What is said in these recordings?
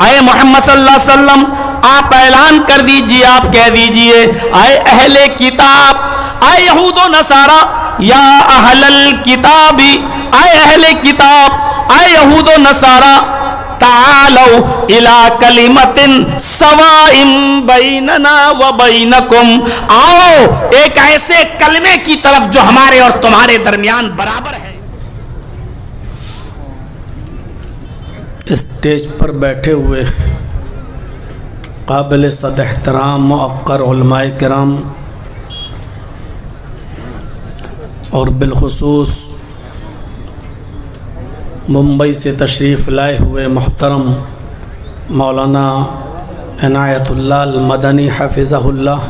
اے محمد صلی اللہ علیہ وسلم آپ اعلان کر دیجئے، آپ کہہ دیجئے اے اہل کتاب، اے یہود و نصارہ، یا اہل الکتاب، اے اہل کتاب، اے یہود و نصارہ، تعالوا الی کلمۃ سواء بیننا و بینکم، آؤ ایک ایسے کلمے کی طرف جو ہمارے اور تمہارے درمیان برابر ہے۔ اسٹیج پر بیٹھے ہوئے قابل صد احترام موقر علماء کرام اور بالخصوص ممبئی سے تشریف لائے ہوئے محترم مولانا عنایت اللہ المدنی حفظہ اللہ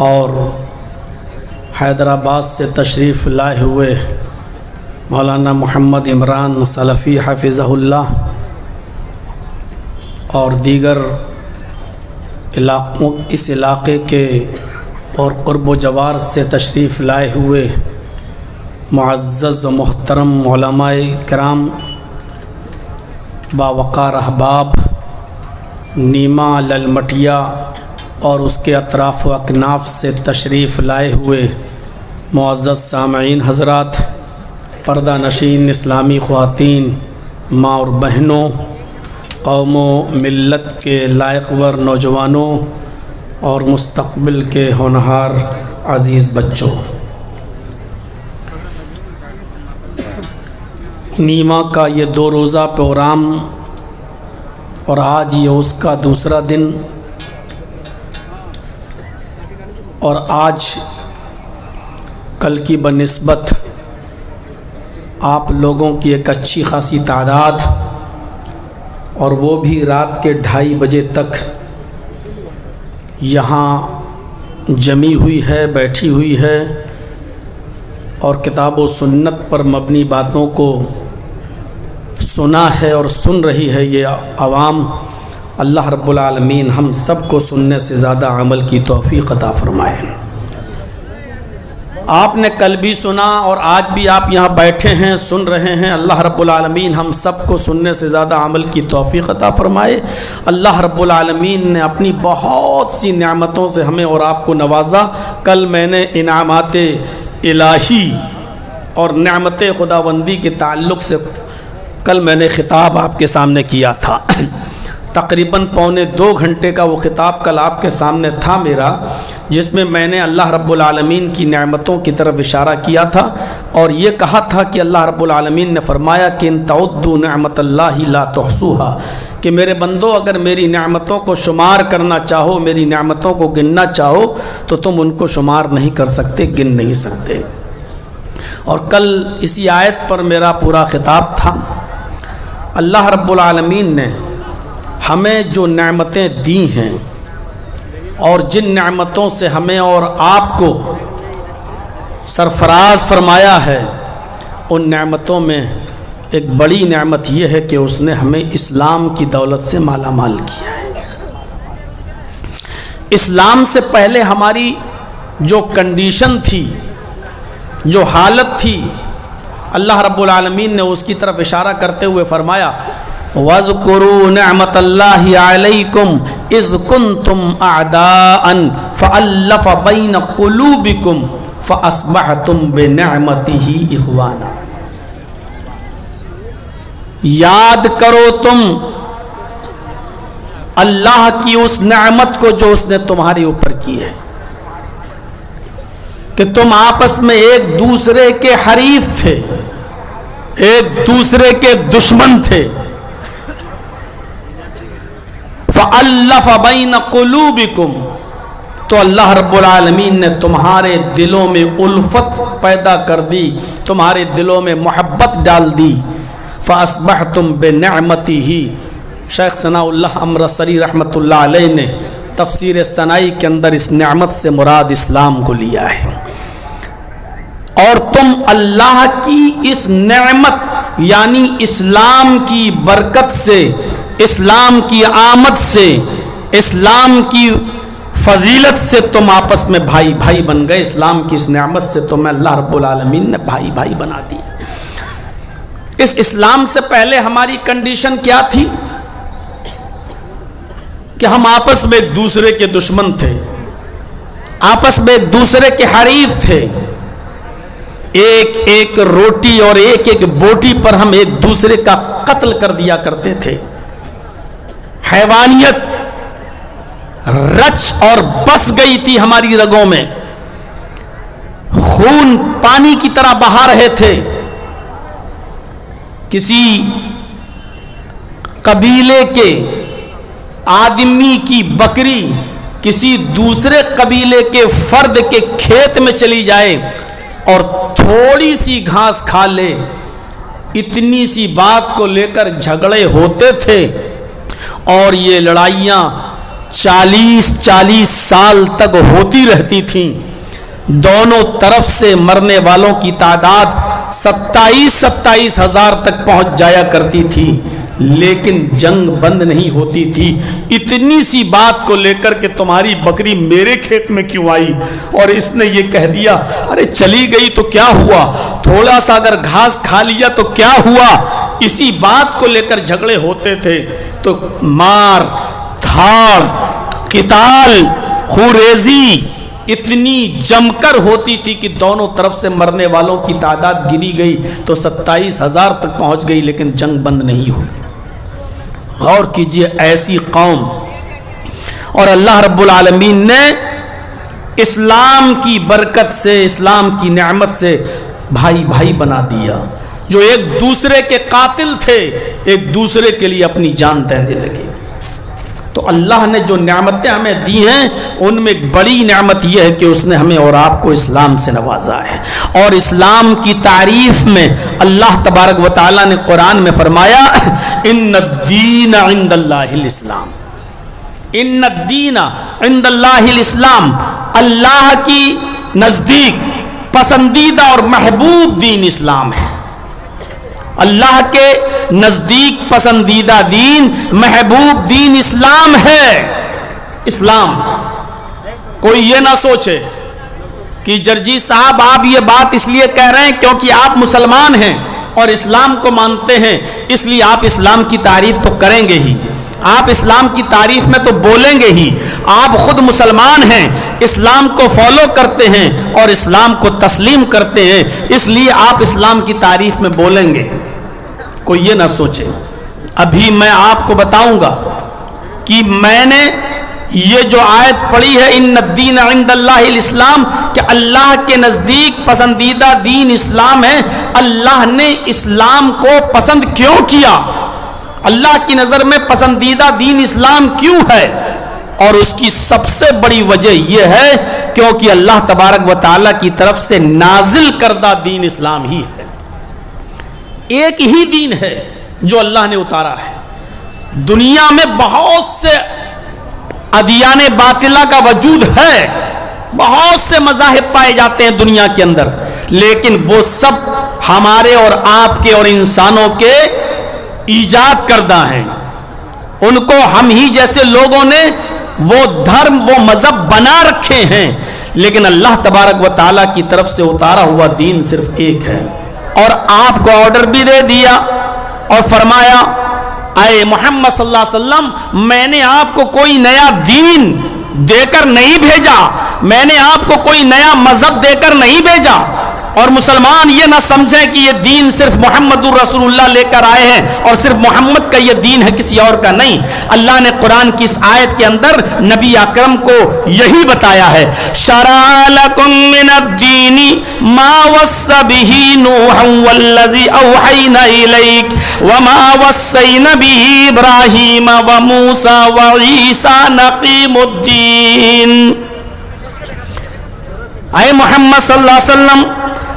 اور حیدرآباد سے تشریف لائے ہوئے مولانا محمد عمران سلفی حفظہ اللہ اور دیگر علاقوں اس علاقے کے اور قرب و جوار سے تشریف لائے ہوئے معزز و محترم علماء کرام، باوقار احباب، نیما للمٹیا اور اس کے اطراف و اکناف سے تشریف لائے ہوئے معزز سامعین حضرات، پردہ نشین اسلامی خواتین، ماں اور بہنوں، قوم و ملت کے لائق ور نوجوانوں اور مستقبل کے ہونہار عزیز بچوں، نیما کا یہ 2 روزہ پروگرام اور آج یہ اس کا دوسرا دن، اور آج کل کی بنسبت آپ لوگوں کی ایک اچھی خاصی تعداد، اور وہ بھی رات کے 2:30 بجے تک یہاں جمی ہوئی ہے، بیٹھی ہوئی ہے اور کتاب و سنت پر مبنی باتوں کو سنا ہے اور سن رہی ہے یہ عوام۔ اللہ رب العالمین ہم سب کو سننے سے زیادہ عمل کی توفیق عطا فرمائے۔ آپ نے کل بھی سنا اور آج بھی آپ یہاں بیٹھے ہیں سن رہے ہیں، اللہ رب العالمین ہم سب کو سننے سے زیادہ عمل کی توفیق عطا فرمائے۔ اللہ رب العالمین نے اپنی بہت سی نعمتوں سے ہمیں اور آپ کو نوازا۔ کل میں نے انعامات الہی اور نعمت خداوندی کے تعلق سے کل میں نے خطاب آپ کے سامنے کیا تھا، تقریباً 1.25 گھنٹے کا وہ خطاب کل آپ کے سامنے تھا میرا، جس میں نے اللہ رب العالمین کی نعمتوں کی طرف اشارہ کیا تھا اور یہ کہا تھا کہ اللہ رب العالمین نے فرمایا کہ ان تعدوا نعمت اللہ لا تحصوها، کہ میرے بندو اگر میری نعمتوں کو شمار کرنا چاہو، میری نعمتوں کو گننا چاہو تو تم ان کو شمار نہیں کر سکتے، گن نہیں سکتے۔ اور کل اسی آیت پر میرا پورا خطاب تھا۔ اللہ رب العالمین نے ہمیں جو نعمتیں دی ہیں اور جن نعمتوں سے ہمیں اور آپ کو سرفراز فرمایا ہے، ان نعمتوں میں ایک بڑی نعمت یہ ہے کہ اس نے ہمیں اسلام کی دولت سے مالا مال کیا ہے۔ اسلام سے پہلے ہماری جو کنڈیشن تھی، جو حالت تھی، اللہ رب العالمین نے اس کی طرف اشارہ کرتے ہوئے فرمایا وَاذْكُرُوا نِعْمَةَ اللَّهِ عَلَيْكُمْ إِذْ كُنْتُمْ أَعْدَاءً فَأَلَّفَ بَيْنَ قُلُوبِكُمْ فَأَصْبَحْتُمْ بِنِعْمَتِهِ إِخْوَانًا۔ یاد کرو تم اللہ کی اس نعمت کو جو اس نے تمہارے اوپر کی ہے کہ تم آپس میں ایک دوسرے کے حریف تھے، ایک دوسرے کے دشمن تھے۔ فَأَلَّفَ بَيْنَ قُلُوبِكُمْ، تو اللہ رب العالمین نے تمہارے دلوں میں الفت پیدا کر دی، تمہارے دلوں میں محبت ڈال دی۔ فَأَصْبَحْتُمْ بِنِعْمَتِهِ، شیخ ثناء اللہ امرتسری رحمۃ اللہ علیہ نے تفسیر ثنائی کے اندر اس نعمت سے مراد اسلام کو لیا ہے۔ اور تم اللہ کی اس نعمت یعنی اسلام کی برکت سے، اسلام کی آمد سے، اسلام کی فضیلت سے تم آپس میں بھائی بھائی بن گئے۔ اسلام کی اس نعمت سے تمہیں اللہ رب العالمین نے بھائی بھائی بنا دی۔ اس اسلام سے پہلے ہماری کنڈیشن کیا تھی کہ ہم آپس میں ایک دوسرے کے دشمن تھے، آپس میں ایک دوسرے کے حریف تھے، ایک ایک روٹی اور ایک ایک بوٹی پر ہم ایک دوسرے کا قتل کر دیا کرتے تھے۔ حیوانیت رچ اور بس گئی تھی ہماری رگوں میں، خون پانی کی طرح بہا رہے تھے۔ کسی قبیلے کے آدمی کی بکری کسی دوسرے قبیلے کے فرد کے کھیت میں چلی جائے اور تھوڑی سی گھاس کھا لے، اتنی سی بات کو لے کر جھگڑے ہوتے تھے، اور یہ لڑائیاں 40 سال تک ہوتی رہتی تھیں۔ دونوں طرف سے مرنے والوں کی تعداد 27 ہزار تک پہنچ جایا کرتی تھی، لیکن جنگ بند نہیں ہوتی تھی۔ اتنی سی بات کو لے کر کہ تمہاری بکری میرے کھیت میں کیوں آئی، اور اس نے یہ کہہ دیا ارے چلی گئی تو کیا ہوا، تھوڑا سا اگر گھاس کھا لیا تو کیا ہوا، اسی بات کو لے کر جھگڑے ہوتے تھے۔ تو مار دھاڑ قتال خوریزی اتنی جم کر ہوتی تھی کہ دونوں طرف سے مرنے والوں کی تعداد گنی گئی تو 27 ہزار تک پہنچ گئی، لیکن جنگ بند نہیں ہوئی۔ غور کیجئے، ایسی قوم، اور اللہ رب العالمین نے اسلام کی برکت سے، اسلام کی نعمت سے بھائی بھائی بنا دیا۔ جو ایک دوسرے کے قاتل تھے ایک دوسرے کے لیے اپنی جان دینے لگے۔ تو اللہ نے جو نعمتیں ہمیں دی ہیں ان میں ایک بڑی نعمت یہ ہے کہ اس نے ہمیں اور آپ کو اسلام سے نوازا ہے، اور اسلام کی تعریف میں اللہ تبارک و تعالیٰ نے قرآن میں فرمایا ان الدین عند اللہ الاسلام، ان الدین عند اللہ الاسلام، اللہ کی نزدیک پسندیدہ اور محبوب دین اسلام ہے۔ اللہ کے نزدیک پسندیدہ دین محبوب دین اسلام ہے۔ اسلام، کوئی یہ نہ سوچے کہ جرجی صاحب آپ یہ بات اس لیے کہہ رہے ہیں کیونکہ آپ مسلمان ہیں اور اسلام کو مانتے ہیں، اس لیے آپ اسلام کی تعریف تو کریں گے ہی، آپ اسلام کی تعریف میں تو بولیں گے ہی، آپ خود مسلمان ہیں، اسلام کو فالو کرتے ہیں اور اسلام کو تسلیم کرتے ہیں، اس لیے آپ اسلام کی تعریف میں بولیں گے۔ کوئی یہ نہ سوچے۔ ابھی میں آپ کو بتاؤں گا کہ میں نے یہ جو آیت پڑھی ہے ان الدین عند اللہ الاسلام، کہ اللہ کے نزدیک پسندیدہ دین اسلام ہے، اللہ نے اسلام کو پسند کیوں کیا، اللہ کی نظر میں پسندیدہ دین اسلام کیوں ہے، اور اس کی سب سے بڑی وجہ یہ ہے کیونکہ اللہ تبارک و تعالیٰ کی طرف سے نازل کردہ دین اسلام ہی ہے۔ ایک ہی دین ہے جو اللہ نے اتارا ہے۔ دنیا میں بہت سے ادیان باطلہ کا وجود ہے، بہت سے مذاہب پائے جاتے ہیں دنیا کے اندر، لیکن وہ سب ہمارے اور آپ کے اور انسانوں کے ایجاد کردہ ہیں۔ ان کو ہم ہی جیسے لوگوں نے وہ دھرم وہ مذہب بنا رکھے ہیں، لیکن اللہ تبارک و تعالیٰ کی طرف سے اتارا ہوا دین صرف ایک ہے۔ اور آپ کو آرڈر بھی دے دیا اور فرمایا اے محمد صلی اللہ علیہ وسلم میں نے آپ کو کوئی نیا دین دے کر نہیں بھیجا، میں نے آپ کو کوئی نیا مذہب دے کر نہیں بھیجا۔ اور مسلمان یہ نہ سمجھیں کہ یہ دین صرف محمد الرسول اللہ لے کر آئے ہیں اور صرف محمد کا یہ دین ہے، کسی اور کا نہیں۔ اللہ نے قرآن کی اس آیت کے اندر نبی اکرم کو یہی بتایا ہے، شرع لکم من الدین ما وصى به نوحا والذی اوحینا الیک وما وصینا به ابراہیم وموسیٰ وعیسیٰ نقیم الدین۔ اے محمد صلی اللہ علیہ وسلم،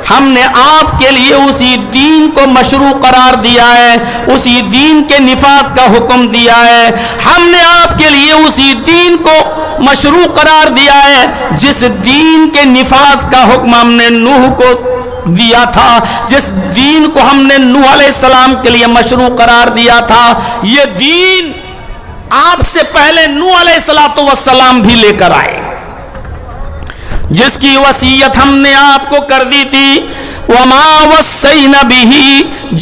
ہم نے آپ کے لیے اسی دین کو مشروع قرار دیا ہے، اسی دین کے نفاذ کا حکم دیا ہے۔ ہم نے آپ کے لیے اسی دین کو مشروع قرار دیا ہے جس دین کے نفاذ کا حکم ہم نے نوح کو دیا تھا، جس دین کو ہم نے نوح علیہ السلام کے لیے مشروع قرار دیا تھا۔ یہ دین آپ سے پہلے نوح علیہ السلام بھی لے کر آئے، جس کی وصیت ہم نے آپ کو کر دی تھی، وما وصینا بہ،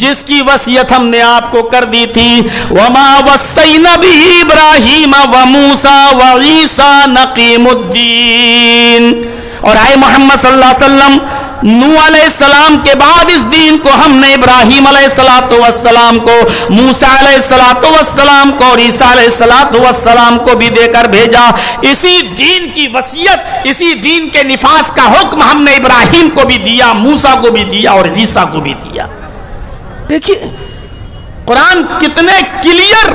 جس کی وصیت ہم نے آپ کو کر دی تھی، وما وصینا بہ ابراہیم وموسیٰ وعیسیٰ نقیم الدین۔ اور آئے محمد صلی اللہ علیہ وسلم، نوح علیہ السلام کے بعد اس دین کو ہم نے ابراہیم علیہ السلام کو، موسیٰ علیہ السلام کو اور عیسیٰ علیہ السلام کو بھی دے کر بھیجا۔ اسی دین کی وصیت، اسی دین کے نفاذ کا حکم ہم نے ابراہیم کو بھی دیا، موسیٰ کو بھی دیا اور عیسیٰ کو بھی دیا۔ دیکھیے قرآن کتنے کلیئر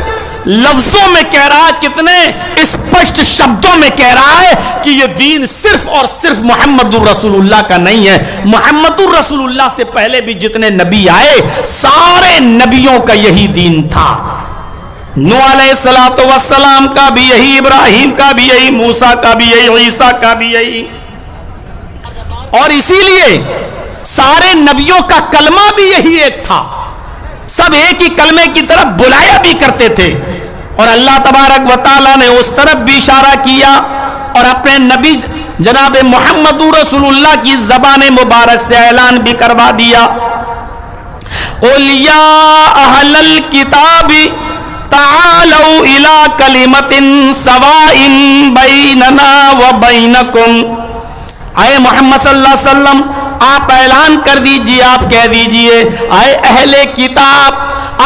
لفظوں میں کہہ رہا ہے، کتنے اسپشٹ شبدوں میں کہہ رہا ہے کہ یہ دین صرف اور صرف محمد الرسول اللہ کا نہیں ہے۔ محمد الرسول اللہ سے پہلے بھی جتنے نبی آئے سارے نبیوں کا یہی دین تھا۔ نوح علیہ السلام کا بھی یہی، ابراہیم کا بھی یہی، موسیٰ کا بھی یہی، عیسیٰ کا بھی یہی۔ اور اسی لیے سارے نبیوں کا کلمہ بھی یہی ایک تھا، سب ایک ہی کلمے کی طرف بلایا بھی کرتے تھے۔ اور اللہ تبارک و تعالیٰ نے اس طرف بھی اشارہ کیا اور اپنے نبی جناب محمد رسول اللہ کی زبان مبارک سے اعلان بھی کروا دیا، قُلْ يَا أَهْلَ الْكِتَابِ تَعَالَوْا إِلَىٰ كَلِمَةٍ سَوَاءٍ بَيْنَنَا وَبَيْنَكُمْ۔ آئے محمد صلی اللہ علیہ وسلم آپ اعلان کر دیجئے، آپ کہہ دیجئے، آئے اہل کتاب،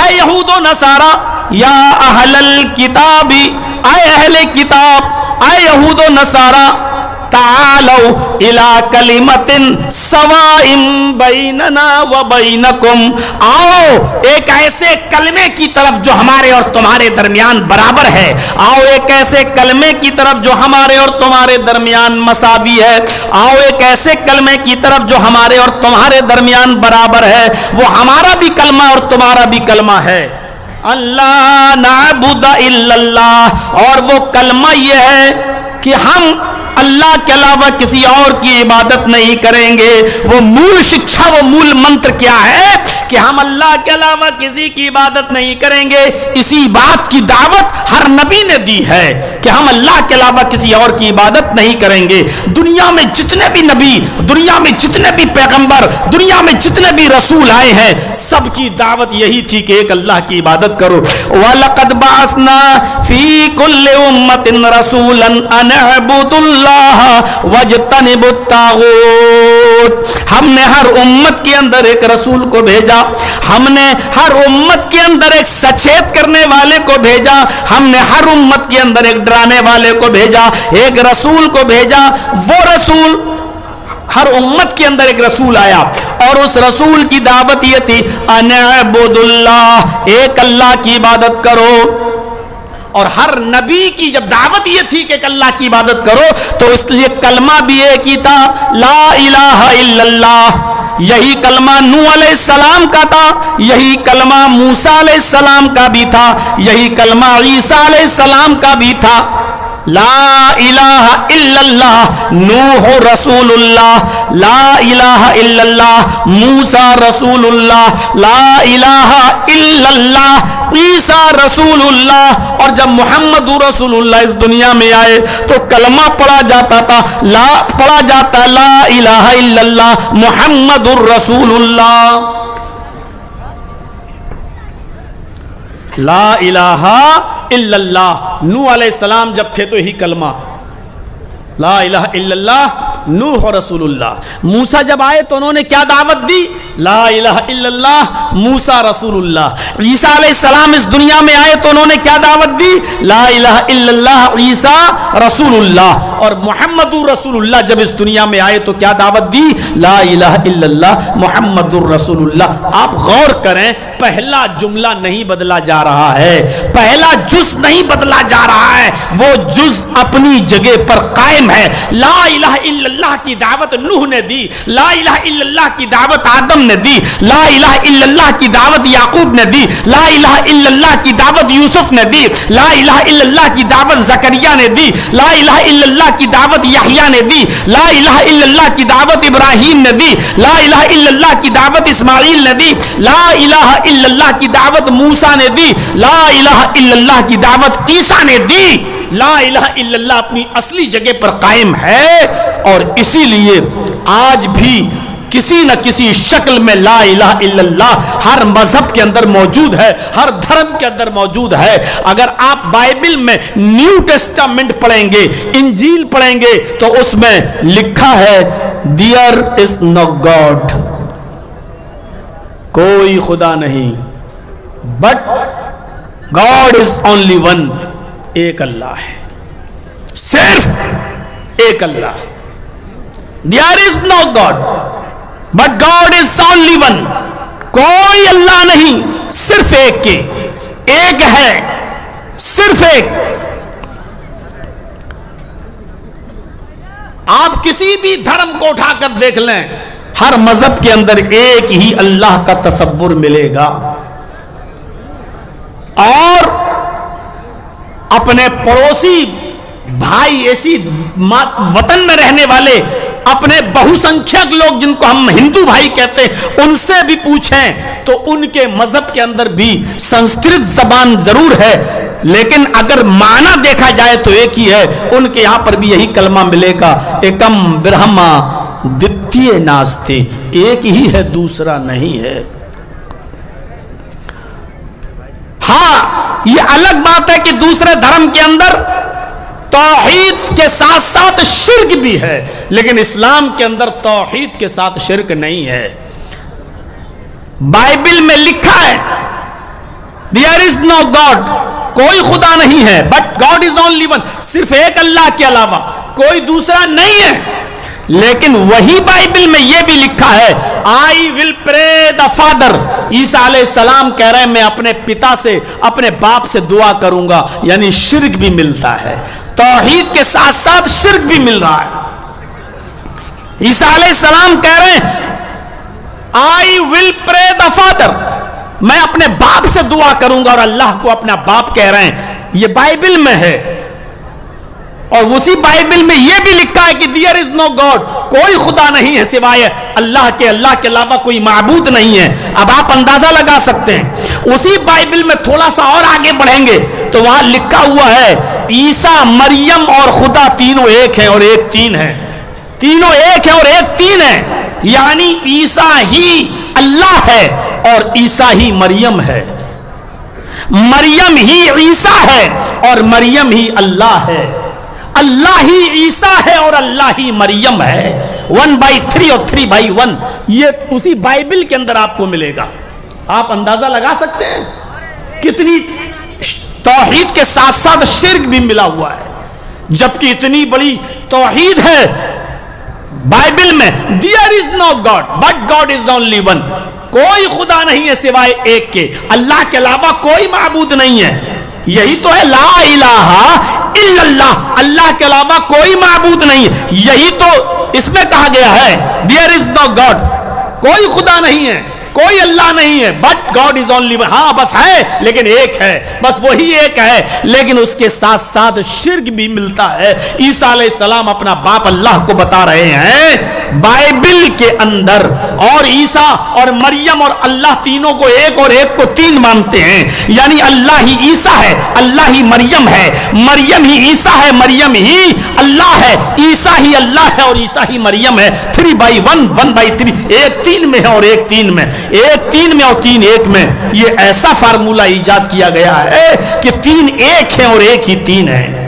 آئے یہود و نصارہ، یا اہل الکتاب، آئے اہل کتاب، آئے یہود و نصارہ، تعالوا الی کلمۃ سواء بیننا وبینکم، آؤ ایک ایسے کلمے کی طرف جو ہمارے اور تمہارے درمیان برابر ہے، آؤ ایک ایسے کلمے کی طرف جو ہمارے اور تمہارے درمیان مساوی ہے، آؤ ایک ایسے کلمے کی طرف جو ہمارے اور تمہارے درمیان برابر ہے، وہ ہمارا بھی کلمہ اور تمہارا بھی کلمہ ہے، اللہ نعبد الا اللہ، اور وہ کلمہ یہ ہے کہ ہم اللہ کے علاوہ کسی اور کی عبادت نہیں کریں گے۔ وہ مول شکشا، وہ مول منتر کیا ہے کہ ہم اللہ کے علاوہ کسی کی عبادت نہیں کریں گے۔ اسی بات کی دعوت ہر نبی نے دی ہے کہ ہم اللہ کے علاوہ کسی اور کی عبادت نہیں کریں گے۔ دنیا میں جتنے بھی نبی، دنیا میں جتنے بھی پیغمبر، دنیا میں جتنے بھی رسول آئے ہیں، سب کی دعوت یہی تھی کہ ایک اللہ کی عبادت کرو۔ وَلَقَدْ بَعَثْنَا فِي كُلِّ أُمَّةٍ رَسُولًا أَنِ اعْبُدُوا اللَّهَ وَاجْتَنِبُوا الطَّاغُوتَ، ہم نے ہر امت کے اندر ایک رسول کو بھیجا، ہم نے ہر امت کے اندر ایک سچیت کرنے والے کو بھیجا، ہم نے ہر امت کے اندر ایک ڈرانے والے کو بھیجا، ایک رسول کو بھیجا۔ وہ رسول، ہر امت کے اندر ایک رسول آیا اور اس رسول کی دعوت یہ تھی ان اعبدوا اللہ، ایک اللہ کی عبادت کرو۔ اور ہر نبی کی جب دعوت یہ تھی کہ اللہ کی عبادت کرو تو اس لیے کلمہ بھی ایک ہی تھا، لا الہ الا اللہ۔ یہی کلمہ نوح علیہ السلام کا تھا، یہی کلمہ موسیٰ علیہ السلام کا بھی تھا، یہی کلمہ عیسیٰ علیہ السلام کا بھی تھا، لا الہ الا اللہ نوح رسول اللہ، لا الہ الا اللہ موسیٰ رسول اللہ، لا الہ الا اللہ عیسیٰ رسول اللہ۔ اور جب محمد رسول اللہ اس دنیا میں آئے تو کلمہ پڑھا جاتا تھا، پڑھا جاتا لا الہ الا اللہ محمد رسول اللہ، لا الہ الا اللہ۔ نوح علیہ السلام جب تھے تو یہی کلمہ لا الہ الا اللہ نوح رسول اللہ۔ موسیٰ جب آئے تو انہوں نے کیا دعوت دی؟ لا الہ الا اللہ موسیٰ رسول اللہ۔ عیسیٰ علیہ السلام اس دنیا میں آئے تو انہوں نے کیا دعوت دی؟ لا الہ الا اللہ عیسیٰ رسول اللہ۔ اور محمد رسول اللہ جب اس دنیا میں آئے تو کیا دعوت دی؟ لا الہ الا اللہ محمد رسول اللہ۔ آپ غور کریں، پہلا جملہ نہیں بدلا جا رہا ہے، پہلا جز نہیں بدلا جا رہا ہے، وہ جز اپنی جگہ پر قائم ہے۔ لا الہ الا اللہ کی دعوت نوح نے دی، لا الہ الا اللہ کی دعوت آدم نے دی، لا الہ الا اللہ کی دعوت یعقوب نے دی، لا الہ الا اللہ کی دعوت یوسف نے دی، لا الہ الا اللہ کی دعوت زکریا نے دی، لا الہ الا اللہ کی دعوت یحییٰ نے دی، لا الہ الا اللہ کی دعوت ابراہیم نے دی، لا الہ الا اللہ کی دعوت اسماعیل نے دی، لا الہ الا اللہ کی دعوت موسیٰ نے دی، لا الہ الا اللہ کی دعوت عیسیٰ نے دی۔ لا الہ الا اللہ اپنی اصلی جگہ پر قائم ہے، اور اسی لیے آج بھی کسی نہ کسی شکل میں لا الہ الا اللہ ہر مذہب کے اندر موجود ہے، ہر دھرم کے اندر موجود ہے۔ اگر آپ بائبل میں نیو ٹیسٹامنٹ پڑھیں گے، انجیل پڑھیں گے، تو اس میں لکھا ہے دیئر از نو گاڈ، کوئی خدا نہیں، but God is only one, ایک اللہ ہے، صرف ایک اللہ۔ There is no God but God is only one, کوئی اللہ نہیں، صرف ایک کے، ایک ہے، صرف ایک۔ آپ کسی بھی دھرم کو اٹھا کر دیکھ لیں، ہر مذہب کے اندر ایک ہی اللہ کا تصور ملے گا، اور اپنے پڑوسی بھائی، ایسی وطن میں رہنے والے اپنے بہو سنکھیک لوگ جن کو ہم ہندو بھائی کہتے ہیں، ان سے بھی پوچھیں تو ان کے مذہب کے اندر بھی سنسکرت زبان ضرور ہے، لیکن اگر معنی دیکھا جائے تو ایک ہی ہے۔ ان کے یہاں پر بھی یہی کلمہ ملے گا، ایکم برہما دتیہ ناستے، ایک ہی ہے، دوسرا نہیں ہے۔ ہاں یہ الگ بات ہے کہ دوسرے دھرم کے اندر توحید کے ساتھ ساتھ شرک بھی ہے، لیکن اسلام کے اندر توحید کے ساتھ شرک نہیں ہے۔ بائبل میں لکھا ہے دیئر از نو گاڈ، کوئی خدا نہیں ہے، but God is only one, صرف ایک اللہ کے علاوہ کوئی دوسرا نہیں ہے۔ لیکن وہی بائبل میں یہ بھی لکھا ہے آئی ول پرے دا فادر، عیسیٰ علیہ السلام کہہ رہے ہیں میں اپنے پتا سے، اپنے باپ سے دعا کروں گا، یعنی شرک بھی ملتا ہے، توحید کے ساتھ ساتھ شرک بھی مل رہا ہے۔ عیسیٰ علیہ السلام کہہ رہے ہیں آئی ول پرے دا فادر، میں اپنے باپ سے دعا کروں گا، اور اللہ کو اپنا باپ کہہ رہے ہیں، یہ بائبل میں ہے۔ اور اسی بائبل میں یہ بھی لکھا ہے کہ دیئر از نو گاڈ، کوئی خدا نہیں ہے سوائے اللہ کے علاوہ کوئی معبود نہیں ہے۔ اب آپ اندازہ لگا سکتے ہیں، اسی بائبل میں تھوڑا سا اور آگے بڑھیں گے تو وہاں لکھا ہوا ہے عیسیٰ، مریم اور خدا تینوں ایک ہیں اور ایک تین ہیں، تینوں ایک ہیں اور ایک تین ہیں، یعنی عیسیٰ ہی اللہ ہے اور عیسیٰ ہی مریم ہے، مریم ہی عیسیٰ ہے اور مریم ہی اللہ ہے، اللہ ہی عیسیٰ ہے اور اللہ ہی مریم ہے، 1/3 اور 3/1، یہ اسی بائبل کے اندر آپ کو ملے گا۔ آپ اندازہ لگا سکتے ہیں کتنی توحید کے ساتھ ساتھ شرک بھی ملا ہوا ہے، جبکہ اتنی بڑی توحید ہے بائبل میں، there is no God but God is only one, کوئی خدا نہیں ہے سوائے ایک کے، اللہ کے علاوہ کوئی معبود نہیں ہے۔ یہی تو ہے لا الہ الا اللہ، اللہ کے علاوہ کوئی معبود نہیں ہے، یہی تو اس میں کہا گیا ہے دیئر از نو گاڈ، کوئی خدا نہیں ہے، کوئی اللہ نہیں ہے، but God is only one, ہاں بس ہے لیکن ایک ہے، بس وہی ایک ہے، لیکن اس کے ساتھ ساتھ شرک بھی ملتا ہے۔ عیسیٰ علیہ السلام اپنا باپ اللہ کو بتا رہے ہیں بائبل کے اندر، اور عیسیٰ اور مریم اور اللہ تینوں کو ایک اور ایک کو تین مانتے ہیں، یعنی اللہ ہی عیسیٰ ہے، اللہ ہی مریم ہے، مریم ہی عیسیٰ ہے، مریم ہی اللہ ہے، عیسیٰ ہی اللہ ہے اور عیسیٰ ہی مریم ہے، 3/1 1/3، ایک تین میں ہے اور ایک تین میں، ایک تین میں اور تین ایک میں۔ یہ ایسا فارمولہ ایجاد کیا گیا ہے کہ تین ایک ہیں اور ایک ہی تین ہے۔